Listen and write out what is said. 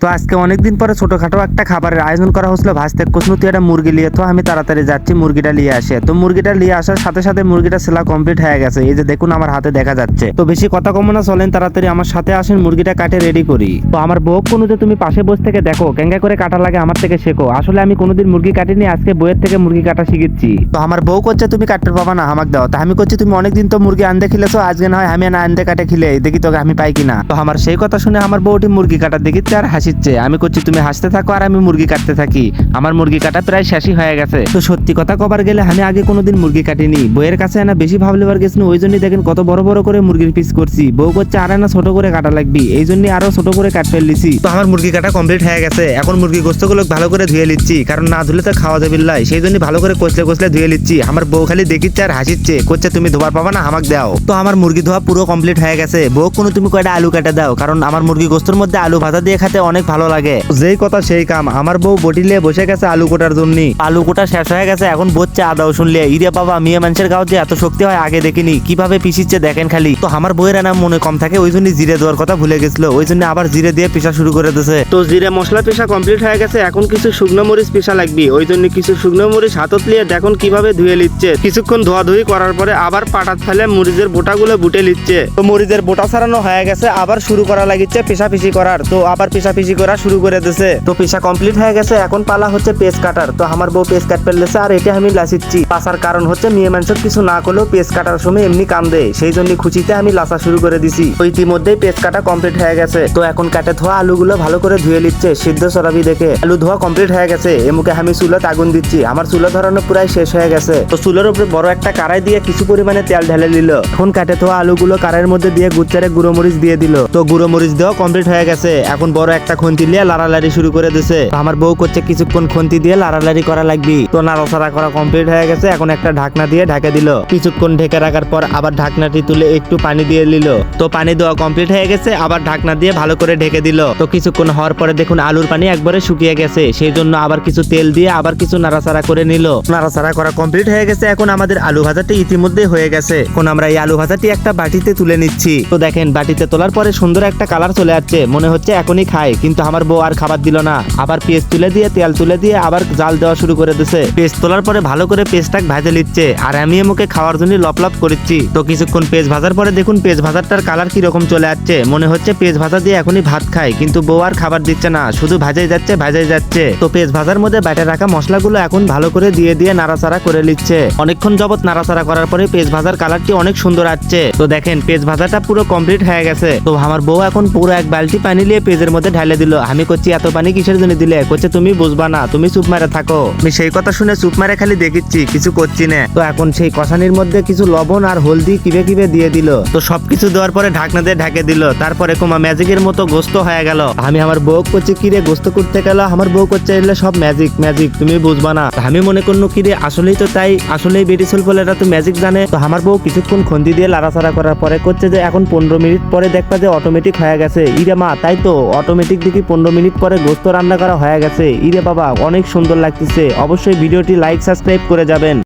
তো আজকে অনেকদিন পরে ছোটখাটো একটা খাবারের আয়োজন করা হচ্ছিল। ভাজতে কসনু তুই একটা মুরগি নিয়ে, তো আমি তাড়াতাড়ি যাচ্ছি মুরগিটা নিয়ে আসে। তো মুরগিটা নিয়ে আসার সাথে সাথে মুরগিটা সেলা কমপ্লিট হয়ে গেছে, এই যে দেখুন আমার হাতে দেখা যাচ্ছে। তো বেশি কথা কম না, চলেন তাড়াতাড়ি আমার সাথে আসেন, মুরগিটা কাটে রেডি করি। তো আমার বউ কোনো যে তুমি পাশে বসে থেকে দেখো কেঙ্গা করে কাটা লাগে, আমার থেকে শেখো। আসলে আমি কোনোদিন মুরগি কাটিনি, আজকে বইয়ের থেকে মুরগি কাটা শিখেছি। তো আমার বউ করছে তুমি কাটতে পাবা না, আমাকে দাও। তো আমি করছি তুমি অনেকদিন তো মুরগি আনতে খিলেছো, আজকে না হয় আমি না আনতে কাটে খিলে দেখি তোকে আমি পাই কিনা। তো আমার সেই কথা শুনে আমার বউটি মুরগি কাটা দেখিচ্ছে আর হাসিচ্ছে। আমি করছি তুমি হাসতে থাকো আর আমি মুরগি কাটতে থাকি। আমার মুরগি কাটা প্রায় শেষই হয়ে গেছে। তো সত্যি কথা কবার গেলে আমি আগে কোনোদিন মুরগি কাটিনি, বইয়ের কাছে না বেশি ভাবলেবার গেছিল, ওই জন্যই দেখেন কত বড় বড় করে মুরগির পিস করছি। বউ করছে আর না ছোট করে কাটা লাগবি, এই জন্য আরো ছোট করে কাট ফেললিছি। তো আমার মুরগি কাটা কমপ্লিট হয়ে গেছে, এখন মুরগি গোস্তগুলো ভালো করে ধুয়ে নিচ্ছি, কারণ না ধুলে তো খাওয়া যাবে না, সেই জন্য ভালো করে কষলে কষলে ধুয়ে নিচ্ছি। আমার বউ খালি দেখিচ্ছে আর হাসিচ্ছে, করছে তুমি ধোয়ার পাবা না, আমাকে দাও। তো আমার মুরগি ধোয়া পুরো কমপ্লিট হয়ে গেছে। বউ কোনো তুমি কয়টা আলু কাটা দাও, কারণ আমার মুরগি গোস্তর মধ্যে আলু ভাজা দিয়ে খেতে অনেক ভালো লাগে। যেই কথা সেই কাম, আমার বউ বটিলে বসে গেছে আলু কোটার জন্য। আলু কোটা শেষ হয়ে গেছে, এখন বসছে আদা রসুন লিয়ে। ইরে বাবা, মেয়ে মানুষের গাও যে এত শক্তি হয় আগে দেখিনি, কিভাবে পিছিচ্ছে দেখেন খালি। তো আমার বউয়ের নাম মনে কম থাকে, ওই জন্য জিরে দেওয়ার কথা ভুলে গেছিল, ওই জন্য আবার জিরে দিয়ে পেশা শুরু করে দিয়েছে। তো জিরে মশলা পেশা কমপ্লিট হয়ে গেছে, এখন কিছু শুকনো মরিচ পেশা লাগবে, ওই জন্য কিছু শুকনো মরিচ হাতত লিয়ে দেখুন কিভাবে ধুয়ে নিচ্ছে। কিছুক্ষণ ধোয়াধুয়ি করার পরে আবার পাটাত ফেলে মরিচের বোটাগুলো বুটে নিচ্ছে। তো মরিচের বোটা ছাড়ানো হয়ে গেছে, আবার শুরু করা লাগিচ্ছে পেশা পিসি করার। তো আবার পেশা পিসি করা শুরু করে দিয়েছে। তো পেশা কমপ্লিট হয়ে গেছে, এখন পালা হচ্ছে পেস্ট কাটার। তো আমার বউ পেস্ট কাট ফেললেছে আর এটা আমি লাসিচ্ছি। লাসার কারণ হচ্ছে মেয়ে মানুষের কিছু না করলেও পেস্ট কাটার সময় এমনি কাম দেয়, সেই জন্য খুশিতে আমি লাসা শুরু করে দিছি। তো ইতিমধ্যেই পেস্ট কাটা কমপ্লিট হয়ে গেছে। তো এখন কাটে ধোয়া আলুগুলো ভালো করে ধুয়ে নিচ্ছে সিদ্ধ সরাবি দেখে। আলু ধোয়া কমপ্লিট হয়ে গেছে, এমুকে আমি চুলত আগুন দিচ্ছি। আমার চুলো ধরানো প্রায় শেষ হয়ে গেছে। তো চুলের উপরে বড় একটা কড়াই দিয়ে কিছু পরিমাণে তেল ঢেলে নিল। এখন কাটে ধোয়া আলুগুলো কড়াইয়ের মধ্যে দিয়ে গুচ্চারে গুঁড়ো মরিচ দিয়ে দিল। তো গুঁড়ো মরিচ দেওয়া কমপ্লিট হয়ে গেছে, এখন বড় একটা খুন্তি নিয়ে লাড়ালাড়ি শুরু করে দিছে। আমার বউ করছে কিছুক্ষণ খুন্তি দিয়ে লাড়ালাড়ি করা লাগবে। তো নাড়াচাড়া করা কমপ্লিট হয়ে গেছে, এখন একটা ঢাকনা দিয়ে ঢেকে দিল। কিছুক্ষণ ঢেকে রাখার পর আবার ঢাকনাটি তুলে একটু পানি দিয়ে নিল। তো পানি দেওয়া কমপ্লিট হয়ে গেছে, আবার ঢাকনা দিয়ে ভালো করে ঢেকে দিল। তো কিছুক্ষণ হওয়ার পরে দেখুন আলুর পানি একবারে শুকিয়ে গেছে, সেই জন্য আবার কিছু তেল দিয়ে আবার কিছু নাড়াচাড়া করে নিল। নাড়াচাড়া করা কমপ্লিট হয়ে গেছে, এখন আমাদের আলু ভাজাটি ইতিমধ্যে হয়ে গেছে। এখন আমরা এই আলু ভাজাটি একটা বাটিতে তুলে নিচ্ছি। তো দেখেন বাটিতে তোলার পরে সুন্দর একটা কালার চলে আসছে, মনে হচ্ছে এখনই খাই, কিন্তু আমার বউ আর খাবার দিল না। আবার পেস্ট তুলে দিয়ে তেল তুলে দিয়ে আবার জাল দেওয়া শুরু করে দিছে। পেস্ট তোলার পরে ভালো করে পেস্টটাকে ভাজে নিচ্ছে, আর আমি মুখে খাওয়ার জন্য লপলপ করছি। তো কিছুক্ষণ পেস্ট ভাজার পরে দেখুন পেস্ট ভাজারটার কালার কিরকম চলে আসছে, মনে হচ্ছে পেস্ট ভাজা দিয়ে এখনই ভাত খাই, কিন্তু বউ আর খাবার দিচ্ছে না, শুধু ভাজাই যাচ্ছে ভাজাই যাচ্ছে। তো পেস্ট ভাজার মধ্যে বেটে রাখা মশলাগুলো এখন ভালো করে দিয়ে দিয়ে নাড়াচাড়া করে নিচ্ছে। অনেকক্ষণ যাবত নাড়াচাড়া করার পরে পেস্ট ভাজার কালারটি অনেক সুন্দর আসছে। তো দেখেন পেস্ট ভাজাটা পুরো কমপ্লিট হয়ে গেছে। তো আমার বউ এখন পুরো এক বালতি পানি নিয়ে পেঁয়াজের মধ্যে ঢালে দিল। আমি করছি এত পানি কিসের জন্য দিলে, করছে তুমি বুঝবা না, তুমি চুপ মারে থাকো। আমি সেই কথা শুনে চুপ মারে খালি দেখিচ্ছি, কিছু করছি না। তো এখন সেই কষানির মধ্যে কিছু লবণ আর হলদি কিবে কিবে দিয়ে দিল। তো সবকিছু দেওয়ার পরে ঢাকনা দিয়ে ঢেকে দিল। তারপরে কোমা ম্যাজিকের মতো গোস্ত হয়ে গেল। আমি আমার বউ করছি কিরে গোস্ত করতে গেল, আমার বউ করছে এলে সব ম্যাজিক ম্যাজিক, তুমি বুঝবা না। আমি মনে করলো কিরে আসলেই তো তাই, আসলেই বেরিয়েছিল বলে এরা তো ম্যাজিক জানে। তো আমার বউ কিছুক্ষণ খন্দি দিয়ে লাড়াচাড়া করার পরে করছে যে এখন 15 মিনিট পরে দেখবা যে অটোমেটিক হয়ে গেছে। ইরে মা, তাই তো অটোমেটিক দেখি 15 মিনিট পরে গোস্ত রান্না করা হয়ে গেছে। ইরে বাবা, অনেক সুন্দর লাগতেছে। অবশ্যই ভিডিওটি লাইক সাবস্ক্রাইব করে যাবেন।